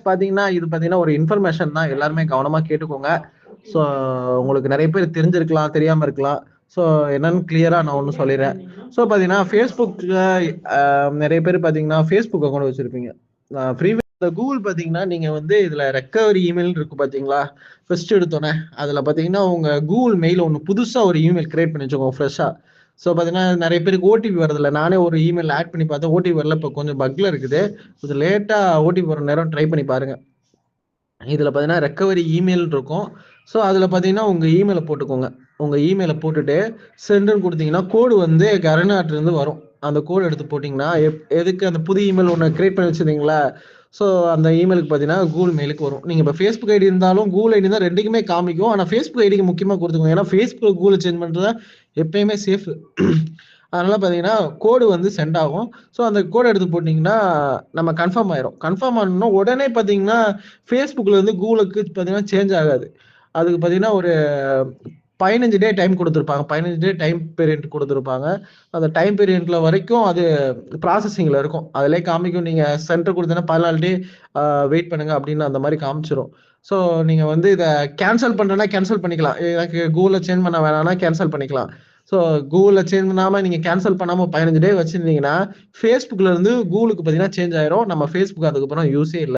பார்த்தீங்கன்னா, இது பார்த்தீங்கன்னா ஒரு இன்ஃபர்மேஷன் தான். எல்லாருமே கவனமா கேட்டுக்கோங்க. ஸோ உங்களுக்கு நெறைய பேர் தெரிஞ்சிருக்கலாம், தெரியாம இருக்கலாம். ஸோ என்னன்னு கிளியரா நான் ஒண்ணு சொல்லிர்றேன். ஸோ பார்த்தீங்கன்னா, Facebookல நெறைய பேர் பார்த்தீங்கன்னா, Facebook அக்கவுண்ட் வச்சிருப்பீங்க. இந்த Google பார்த்தீங்கன்னா, நீங்க வந்து இதுல ரெக்கவரி இமெயில் இருக்கு பார்த்தீங்களா? ஃபர்ஸ்ட் எடுத்தோனே, அதுல பார்த்தீங்கன்னா, உங்க Google மெயில் ஒண்ணு புதுசா ஒரு இமெயில் கிரியேட் பண்ணி வச்சுக்கோங்க ஃப்ரெஷ்ஷா. ஸோ பார்த்தீங்கன்னா, நெறைய பேருக்கு ஓடிபி வரதில்ல. நானே ஒரு இமெயில் ஆட் பண்ணி பார்த்தேன். ஓடிபி வரல. இப்ப கொஞ்சம் பக்ல இருக்குது. கொஞ்சம் லேட்டா ஓடிபி வர நேரம் ட்ரை பண்ணி பாருங்க. இதுல பார்த்தீங்கன்னா, ரெக்கவரி இமெயில் இருக்கும். ஸோ அதுல பார்த்தீங்கன்னா, உங்க இமெயில போட்டுக்கோங்க. உங்க இமெயில போட்டுட்டு சென்ட்ன்னு குடுத்தீங்கன்னா, கோடு வந்து கரனாட்லருந்து வரும். அந்த கோடு எடுத்து போட்டீங்கன்னா, எதுக்கு அந்த புது இமெயில் ஒண்ணு கிரியேட் பண்ணி வச்சிருந்தீங்களா? ஸோ அந்த இமெயிலுக்கு பார்த்தீங்கன்னா, Google மெயிலுக்கு வரும். நீங்க இப்ப Facebook ஐடி இருந்தாலும், Google ஐடி தான் 2க்குமே காமிக்கும். ஆனா Facebook ஐடிக்கு முக்கியமா குடுத்துக்கோங்க. ஏன்னா Facebook Google சேஞ்ச் பண்றது தான் எப்பயுமே சேஃப். அதனால பார்த்தீங்கன்னா, கோடு வந்து சென்ட் ஆகும். ஸோ அந்த கோட எடுத்து போட்டீங்கன்னா, நம்ம கன்ஃபார்ம் ஆயிரும். கன்ஃபார்ம் ஆனோன உடனே பார்த்தீங்கன்னா, Facebookல இருந்து Googleக்கு பார்த்தீங்கன்னா சேஞ்ச் ஆகாது. அதுக்கு பார்த்தீங்கன்னா, ஒரு 15 டே டைம் குடுத்திருப்பாங்க. 15 டே டைம் பீரியட் குடுத்திருப்பாங்க. அந்த டைம் பீரியட்ல வரைக்கும் அது ப்ராசஸிங்ல இருக்கும். அதிலேயே காமிக்கும். நீங்க சென்டர் குடுத்தீங்கன்னா 14 டே அ வெயிட் பண்ணுங்க அப்படின்னு அந்த மாரி காமிச்சுரும். ஸோ நீங்க வந்து இத கேன்சல் பண்றேன்னா கேன்சல் பண்ணிக்கலாம். எனக்கு Googleல சேஞ்ச் பண்ண வேணாம்னா கேன்சல் பண்ணிக்கலாம். ஸோ Googleல சேஞ்ச் பண்ணாம நீங்க கேன்சல் பண்ணாம 15 டே வச்சிருந்தீங்கன்னா, Facebookல இருந்து Googleக்கு பார்த்தீங்கன்னா சேஞ்ச் ஆயிரும். நம்ம Facebook அதுக்கப்புறம் யூஸே இல்ல.